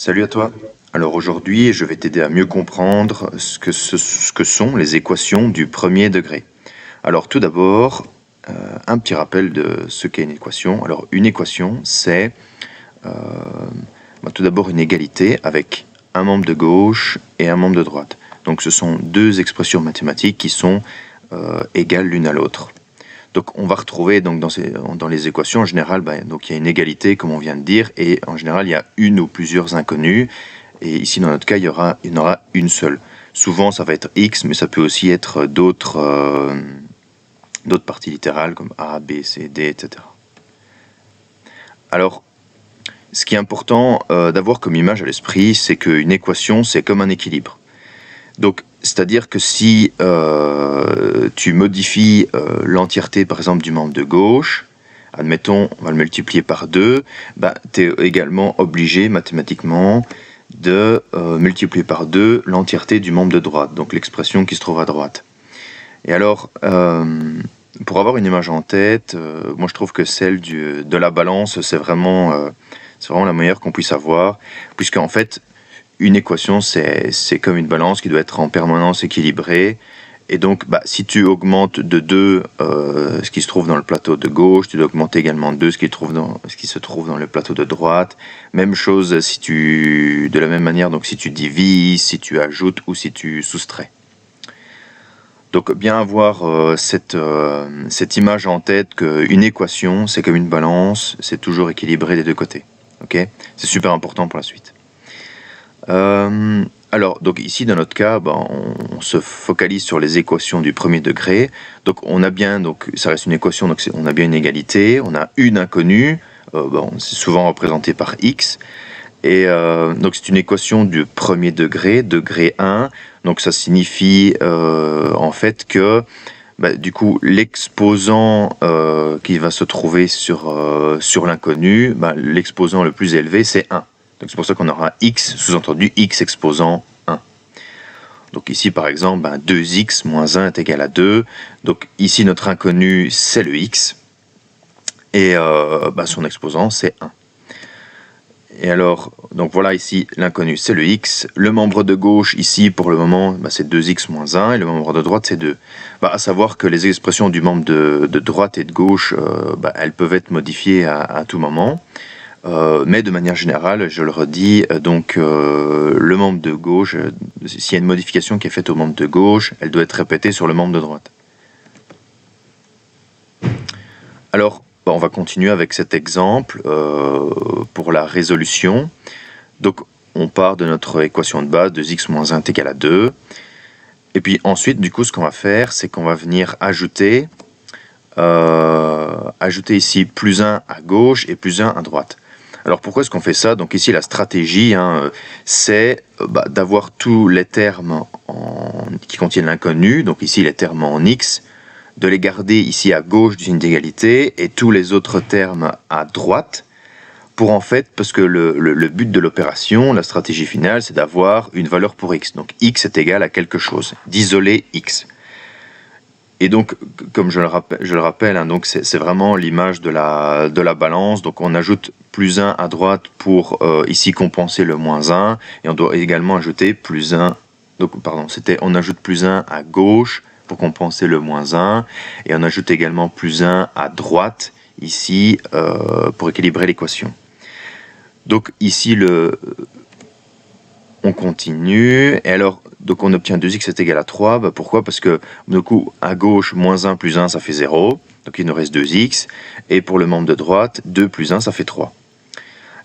Salut à toi. Alors aujourd'hui, je vais t'aider à mieux comprendre ce que sont les équations du premier degré. Alors tout d'abord, un petit rappel de ce qu'est une équation. Alors une équation, c'est euh, tout d'abord une égalité avec un membre de gauche et un membre de droite. Donc ce sont deux expressions mathématiques qui sont égales l'une à l'autre. Donc on va retrouver donc dans les équations en général, donc il y a une égalité comme on vient de dire, et en général il y a une ou plusieurs inconnues. Et ici dans notre cas il y en aura une seule. Souvent ça va être x, mais ça peut aussi être d'autres parties littérales comme a, b, c, d, etc. Alors ce qui est important d'avoir comme image à l'esprit, c'est qu'une équation c'est comme un équilibre. Donc, c'est-à-dire que si tu modifies l'entièreté, par exemple, du membre de gauche, admettons, on va le multiplier par 2, tu es également obligé mathématiquement de multiplier par 2 l'entièreté du membre de droite, donc l'expression qui se trouve à droite. Et alors, pour avoir une image en tête, moi je trouve que celle de la balance, c'est vraiment la meilleure qu'on puisse avoir, puisqu'en fait, une équation, c'est comme une balance qui doit être en permanence équilibrée. Et donc, si tu augmentes de 2 ce qui se trouve dans le plateau de gauche, tu dois augmenter également de 2 ce qui se trouve dans le plateau de droite. Même chose de la même manière, donc si tu divises, si tu ajoutes ou si tu soustrais. Donc, bien avoir cette image en tête qu'une équation, c'est comme une balance, c'est toujours équilibré des deux côtés. Okay ? C'est super important pour la suite. Alors, donc ici, dans notre cas, on se focalise sur les équations du premier degré. Donc, on a bien, ça reste une équation, donc on a bien une égalité, on a une inconnue, c'est souvent représenté par x. Et donc, c'est une équation du premier degré, degré 1. Donc, ça signifie en fait que, du coup, l'exposant qui va se trouver sur l'inconnu, l'exposant le plus élevé, c'est 1. Donc c'est pour ça qu'on aura x, sous-entendu x exposant 1. Donc ici par exemple, 2x moins 1 est égal à 2. Donc ici notre inconnu c'est le x. Et son exposant c'est 1. Et alors, donc voilà ici l'inconnu c'est le x. Le membre de gauche ici pour le moment c'est 2x moins 1 et le membre de droite c'est 2. À savoir que les expressions du membre de droite et de gauche, elles peuvent être modifiées à tout moment. Mais de manière générale, je le redis, le membre de gauche, s'il y a une modification qui est faite au membre de gauche, elle doit être répétée sur le membre de droite. Alors, on va continuer avec cet exemple pour la résolution. Donc, on part de notre équation de base, 2x moins 1 est égal à 2. Et puis ensuite, du coup, ce qu'on va faire, c'est qu'on va venir ajouter ici plus 1 à gauche et plus 1 à droite. Alors pourquoi est-ce qu'on fait ça? Donc ici la stratégie, c'est d'avoir tous les termes qui contiennent l'inconnu, donc ici les termes en x, de les garder ici à gauche du signe d'égalité et tous les autres termes à droite, pour en fait, parce que le but de l'opération, la stratégie finale, c'est d'avoir une valeur pour x. Donc x est égal à quelque chose, d'isoler x. Et donc, comme je le rappelle, donc c'est vraiment l'image de la balance. Donc on ajoute plus 1 à droite pour ici compenser le moins 1. Et on doit également ajouter plus 1. On ajoute plus 1 à gauche pour compenser le moins 1. Et on ajoute également plus 1 à droite ici pour équilibrer l'équation. Donc ici, on continue. Et alors, donc on obtient 2x est égal à 3. Pourquoi? Parce que, du coup, à gauche, moins 1 plus 1, ça fait 0. Donc il nous reste 2x. Et pour le membre de droite, 2 plus 1, ça fait 3.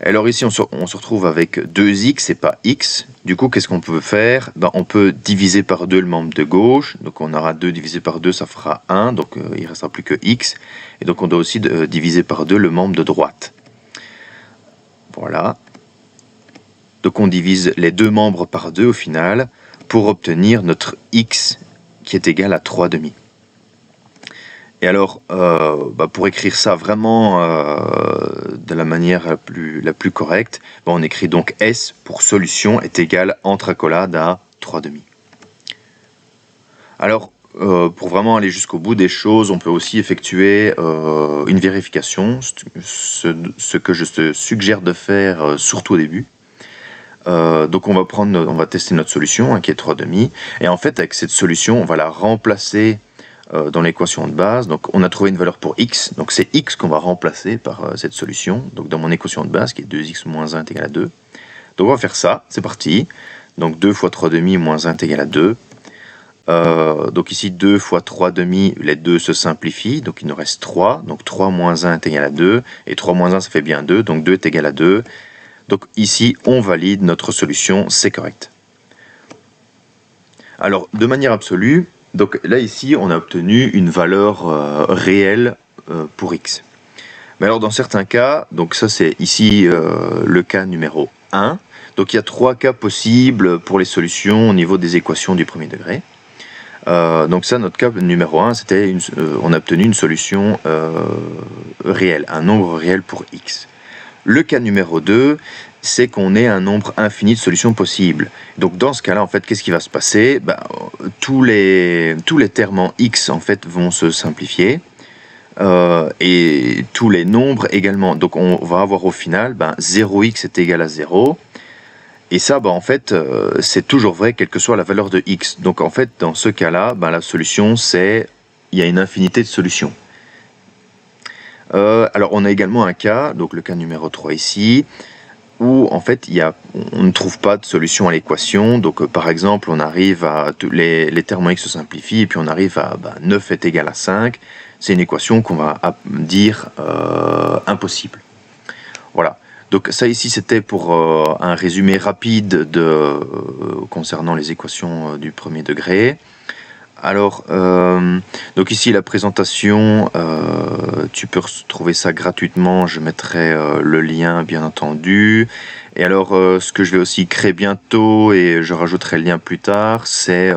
Alors ici, on se retrouve avec 2x et pas x. Du coup, qu'est-ce qu'on peut faire? On peut diviser par 2 le membre de gauche. Donc on aura 2 divisé par 2, ça fera 1. Donc il ne restera plus que x. Et donc on doit aussi diviser par 2 le membre de droite. Voilà. Donc on divise les deux membres par 2 au final pour obtenir notre x qui est égal à 3 demi. Et alors, pour écrire ça vraiment de la manière la plus correcte, on écrit donc S pour solution est égal entre accolade à 3 demi. Alors, pour vraiment aller jusqu'au bout des choses, on peut aussi effectuer une vérification, ce que je te suggère de faire surtout au début. Donc on va tester notre solution, qui est 3,5. Et en fait, avec cette solution, on va la remplacer dans l'équation de base. Donc on a trouvé une valeur pour x. Donc c'est x qu'on va remplacer par cette solution. Donc dans mon équation de base, qui est 2x moins 1 est égal à 2. Donc on va faire ça, c'est parti. Donc 2 fois 3,5 moins 1 est égal à 2. Donc ici 2 fois 3,5, les 2 se simplifient, donc il nous reste 3. Donc 3 moins 1 est égal à 2. Et 3 moins 1 ça fait bien 2, donc 2 est égal à 2. Donc ici, on valide notre solution, c'est correct. Alors, de manière absolue, donc là ici, on a obtenu une valeur réelle pour x. Mais alors, dans certains cas, donc ça c'est ici le cas numéro 1. Donc il y a 3 cas possibles pour les solutions au niveau des équations du premier degré. Donc ça, notre cas numéro 1, c'était on a obtenu une solution réelle, un nombre réel pour x. Le cas numéro 2, c'est qu'on ait un nombre infini de solutions possibles. Donc dans ce cas-là, en fait, qu'est-ce qui va se passer ? Tous les termes en x, en fait, vont se simplifier. Et tous les nombres également. Donc on va avoir au final, 0x est égal à 0. Et ça, en fait, c'est toujours vrai, quelle que soit la valeur de x. Donc en fait, dans ce cas-là, la solution, c'est... Il y a une infinité de solutions. Alors on a également un cas, donc le cas numéro 3 ici, où en fait on ne trouve pas de solution à l'équation. Donc par exemple on arrive à les termes en x se simplifient et puis on arrive à 9 est égal à 5. C'est une équation qu'on va dire impossible. Voilà, donc ça ici c'était pour un résumé rapide concernant les équations du premier degré. Alors, donc ici la présentation, tu peux retrouver ça gratuitement, je mettrai le lien bien entendu. Et alors, ce que je vais aussi créer bientôt, et je rajouterai le lien plus tard, c'est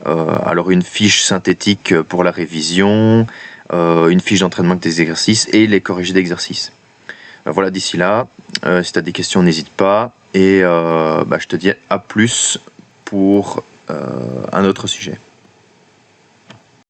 alors une fiche synthétique pour la révision, une fiche d'entraînement des exercices et les corrigés d'exercices. Voilà, d'ici là, si tu as des questions, n'hésite pas. Et je te dis à plus pour un autre sujet.